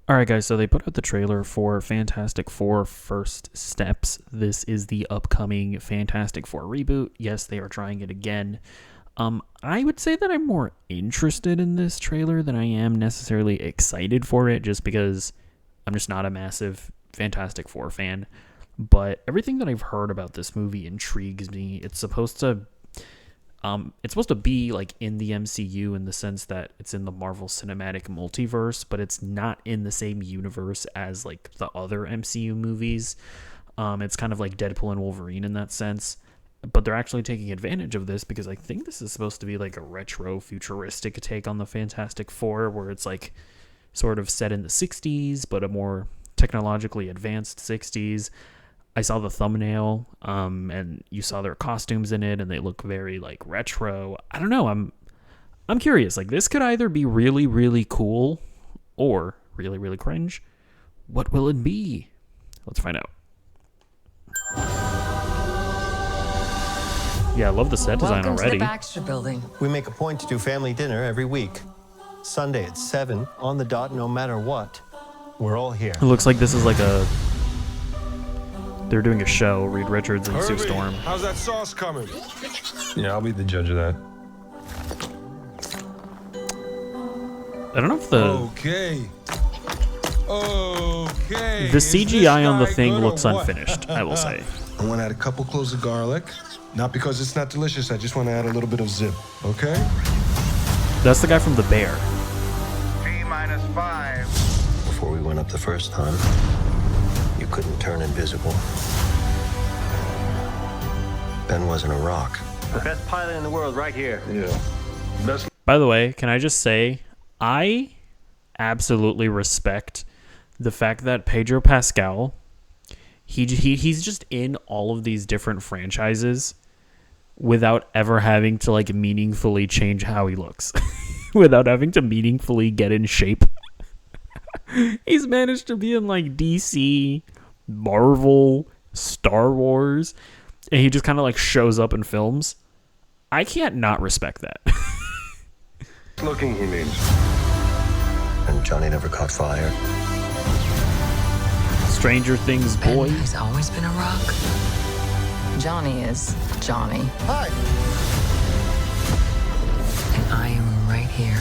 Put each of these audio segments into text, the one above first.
All right, guys, so they put out the trailer for Fantastic Four First Steps. This is the upcoming Fantastic Four reboot. Yes, they are trying it again. I would say that I'm more interested in this trailer than I am necessarily excited for it, just because I'm just not a massive Fantastic Four fan. But everything that I've heard about this movie intrigues me. It's supposed to be like in the MCU in the sense that it's in the Marvel Cinematic Multiverse, but it's not in the same universe as like the other MCU movies. It's kind of like Deadpool and Wolverine in that sense, but they're actually taking advantage of this because I think this is supposed to be like a retro futuristic take on the Fantastic Four, where it's like sort of set in the 60s, but a more technologically advanced 60s. I saw the thumbnail, and you saw their costumes in it, and they look very like retro. I don't know. I'm curious. Like, this could either be really, really cool or really, really cringe. What will it be? Let's find out. Yeah, I love the set design Welcome already. to the Baxter Building. We make a point to do family dinner every week. Sunday at 7, on the dot, no matter what. We're all here. It looks like this is like they're doing a show. Reed Richards and Sue Storm. How's that sauce coming? Yeah, I'll be the judge of that. I don't know if the Okay. the Is this CGI on the guy thing good or looks what? unfinished, I will say. I want to add a couple cloves of garlic. Not because it's not delicious, I just want to add a little bit of zip, okay? That's the guy from The Bear. T-5. Before we went up the first time, you couldn't turn invisible. Ben wasn't a rock. The best pilot in the world right here. Yeah. Best. By the way, can I just say, I absolutely respect the fact that Pedro Pascal, he's just in all of these different franchises without ever having to like meaningfully change how he looks, without having to meaningfully get in shape. He's managed to be in like DC, Marvel, Star Wars, and he just kind of like shows up in films. I can't not respect that. Looking, he means. And Johnny never caught fire. Stranger Things Ben boy. has always been a rock. Johnny is Johnny. Hi! And I am right here.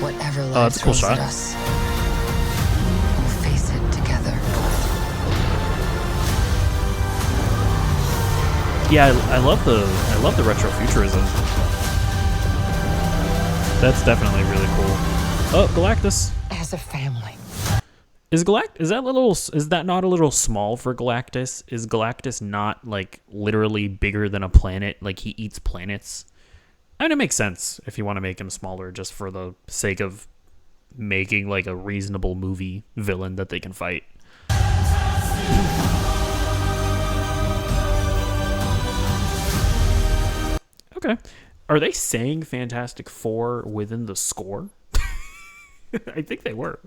Whatever that's life a cool throws shot. at us, we'll face it together. Yeah, I love the retrofuturism. That's definitely really cool. Oh, Galactus. As a family. Is that not a little small for Galactus? Is Galactus not like literally bigger than a planet? Like he eats planets? I mean, it makes sense if you want to make him smaller just for the sake of making like a reasonable movie villain that they can fight. Okay. Are they saying Fantastic Four within the score? I think they were.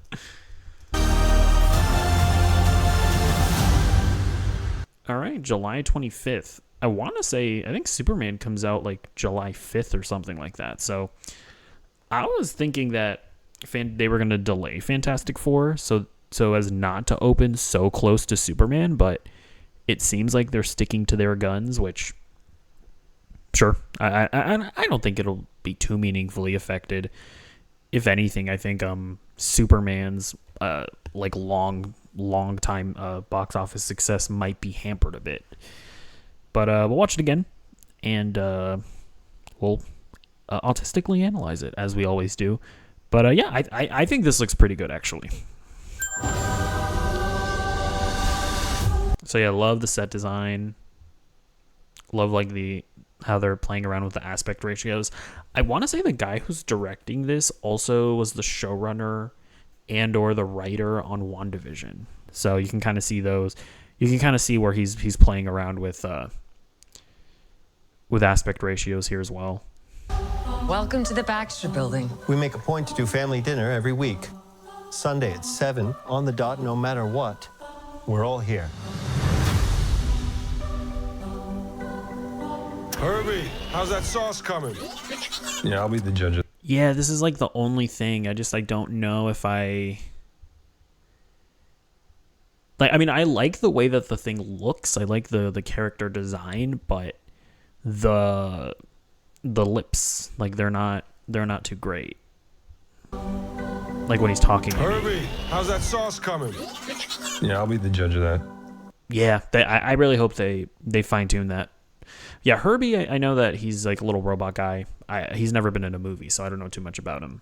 All right, July 25th. I think Superman comes out like July 5th or something like that. So I was thinking that they were going to delay Fantastic Four so as not to open so close to Superman, but it seems like they're sticking to their guns, which sure. I don't think it'll be too meaningfully affected. If anything, I think Superman's like long time box office success might be hampered a bit. But we'll watch it again, and we'll autistically analyze it as we always do. But yeah, I think this looks pretty good actually. So yeah, love the set design. Love like how they're playing around with the aspect ratios. I want to say the guy who's directing this also was the showrunner and or the writer on WandaVision. So you can kind of see those. You can kind of see where he's playing around with aspect ratios here as well. Welcome to the Baxter Building. We make a point to do family dinner every week. Sunday at 7, on the dot, no matter what. We're all here. Herbie, how's that sauce coming? Yeah, I'll be the judge of Yeah, this is like the only thing. I don't know if I Like, I mean, I like the way that the thing looks. I like the character design, but the lips, like they're not too great. Like when he's talking. Herbie, how's that sauce coming? Yeah, I'll be the judge of that. Yeah, I really hope they fine tune that. Yeah, Herbie, I know that he's like a little robot guy. He's never been in a movie, so I don't know too much about him.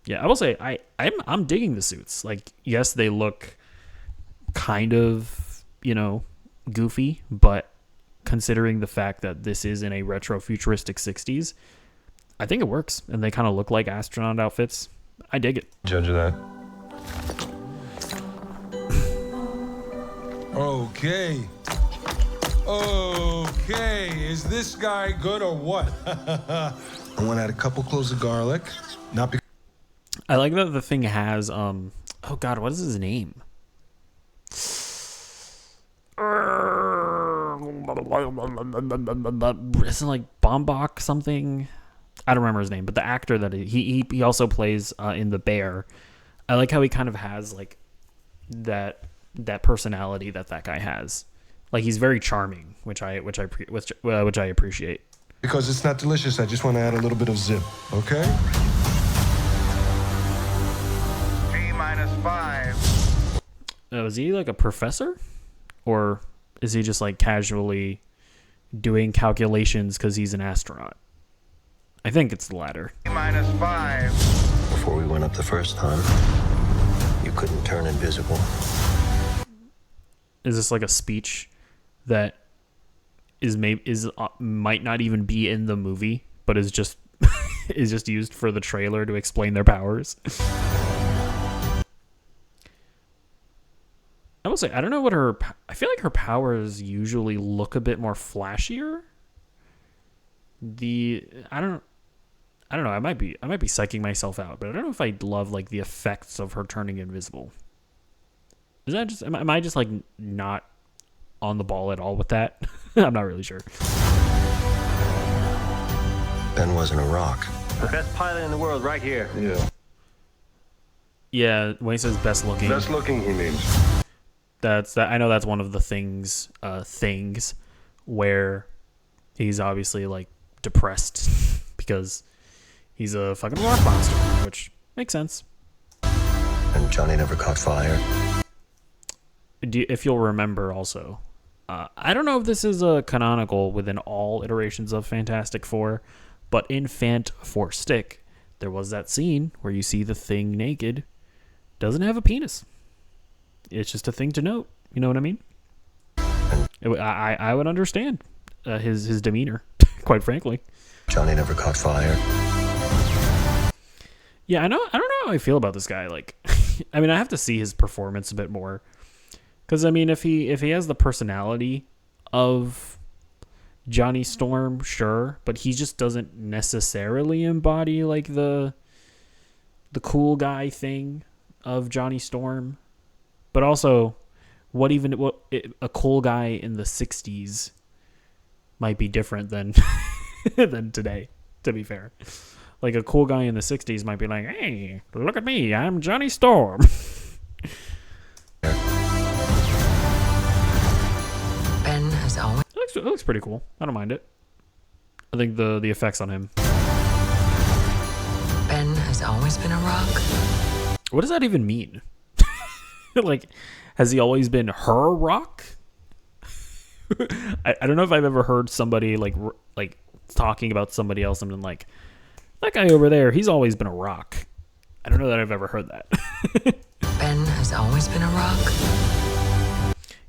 Yeah, I will say I'm digging the suits. Like, yes, they look kind of, goofy, but considering the fact that this is in a retro futuristic 60s, I think it works, and they kind of look like astronaut outfits. I dig it. Judge of that. Okay. Okay, is this guy good or what? I want to add a couple cloves of garlic. Not because I like that the thing has oh god, what is his name? Isn't like Bombach something? I don't remember his name, but the actor that he also plays in The Bear. I like how he kind of has like that personality that guy has. Like, he's very charming, which I appreciate. because it's not delicious, I just want to add a little bit of zip, okay? T-5. Is he like a professor, or is he just like casually doing calculations because he's an astronaut? I think it's the latter. T-5. Before we went up the first time, you couldn't turn invisible. Is this like a speech that might not even be in the movie, but is just is just used for the trailer to explain their powers? I will say, I don't know what I feel like her powers usually look a bit more flashier. I don't know. I might be psyching myself out, but I don't know if I love like the effects of her turning invisible. Is that just am I just like not on the ball at all with that? I'm not really sure. Ben wasn't a rock. The best pilot in the world right here. Yeah. Yeah, when he says best looking, Best looking, he means. that's that. I know that's one of the things where he's obviously like depressed because he's a fucking rock monster, which makes sense. And Johnny never caught fire. If you'll remember also, I don't know if this is canonical within all iterations of Fantastic Four, but in Fant Four Stick, there was that scene where you see the Thing naked. Doesn't have a penis. It's just a thing to note. You know what I mean? I would understand his demeanor, quite frankly. Johnny never caught fire. Yeah, I don't know how I feel about this guy. Like, I mean, I have to see his performance a bit more. Because, I mean, if he has the personality of Johnny Storm, sure, but he just doesn't necessarily embody like the cool guy thing of Johnny Storm. But also, what a cool guy in the 60s might be different than than today, to be fair. Like, a cool guy in the 60s might be like, hey, look at me, I'm Johnny Storm. Ben has always It looks pretty cool. I don't mind it. I think the effects on him. Ben has always been a rock. What does that even mean? Like, has he always been her rock? I don't know if I've ever heard somebody like talking about somebody else and been like, that guy over there, he's always been a rock. I don't know that I've ever heard that. Ben has always been a rock.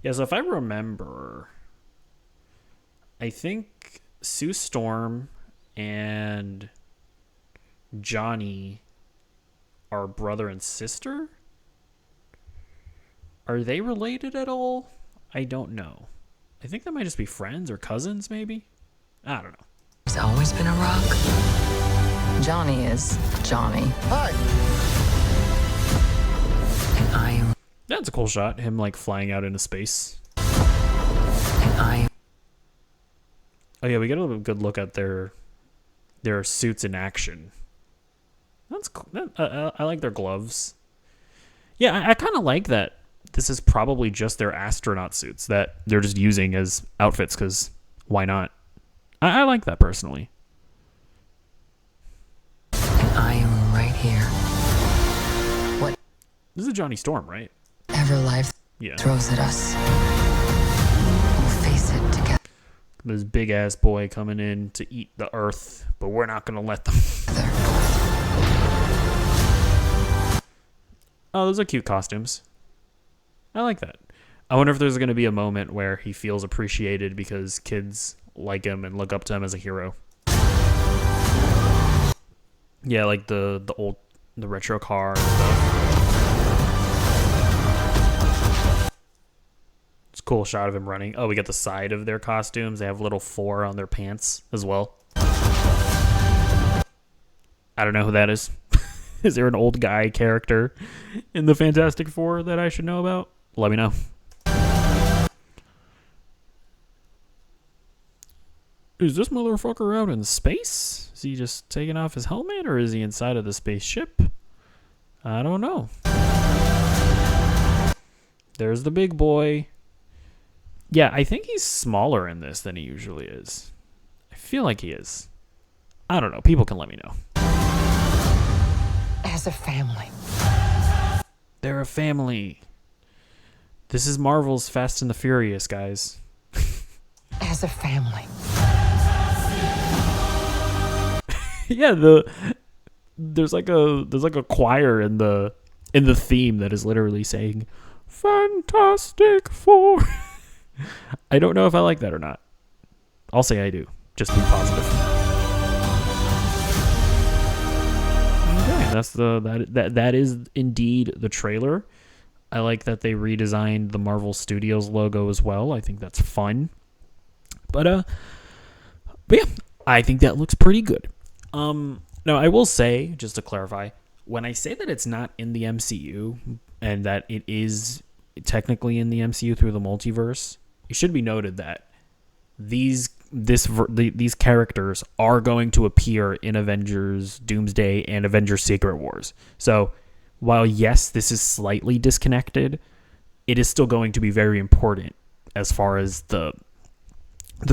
Yeah, so if I remember, I think Sue Storm and Johnny are brother and sister. Are they related at all? I don't know. I think they might just be friends or cousins, maybe? I don't know. Has always been a rock. Johnny is Johnny. Hi. And I am. That's a cool shot. Him like flying out into space. And I. Oh yeah, we get a good look at their suits in action. That's cool. I like their gloves. Yeah, I kind of like that. This is probably just their astronaut suits that they're just using as outfits because why not? I like that personally. And I am right here. This is Johnny Storm, right? Whatever life Yeah. throws at us, we'll face it together. This big ass boy coming in to eat the earth, but we're not going to let them. Oh, those are cute costumes. I like that. I wonder if there's going to be a moment where he feels appreciated because kids like him and look up to him as a hero. Yeah, like the retro car and stuff. It's a cool shot of him running. Oh, we got the side of their costumes. They have little 4 on their pants as well. I don't know who that is. Is there an old guy character in the Fantastic Four that I should know about? Let me know. Is this motherfucker out in space? Is he just taking off his helmet, or is he inside of the spaceship? I don't know. There's the big boy. Yeah, I think he's smaller in this than he usually is. I feel like he is. I don't know. People can let me know. As a family. They're a family. This is Marvel's Fast and the Furious, guys. As a family. Yeah, there's like a choir in the theme that is literally saying Fantastic Four. I don't know if I like that or not. I'll say I do, just to be positive. Okay, that's that is indeed the trailer. I like that they redesigned the Marvel Studios logo as well. I think that's fun. But yeah, I think that looks pretty good. Now I will say, just to clarify, when I say that it's not in the MCU and that it is technically in the MCU through the multiverse, it should be noted that these characters are going to appear in Avengers Doomsday and Avengers Secret Wars. So while yes, this is slightly disconnected, it is still going to be very important as far as the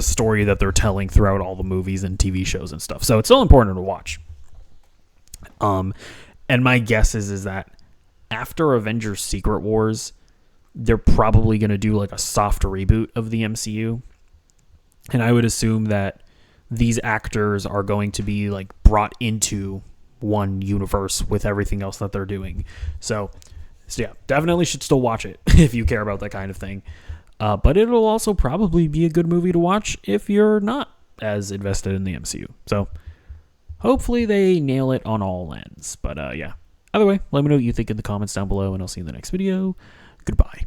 story that they're telling throughout all the movies and TV shows and stuff. So it's still important to watch. And my guess is that after Avengers Secret Wars, they're probably going to do like a soft reboot of the MCU. And I would assume that these actors are going to be like brought into one universe with everything else that they're doing. So yeah, definitely should still watch it if you care about that kind of thing. But it'll also probably be a good movie to watch if you're not as invested in the MCU. So hopefully they nail it on all ends. But yeah, either way, let me know what you think in the comments down below, and I'll see you in the next video. Goodbye.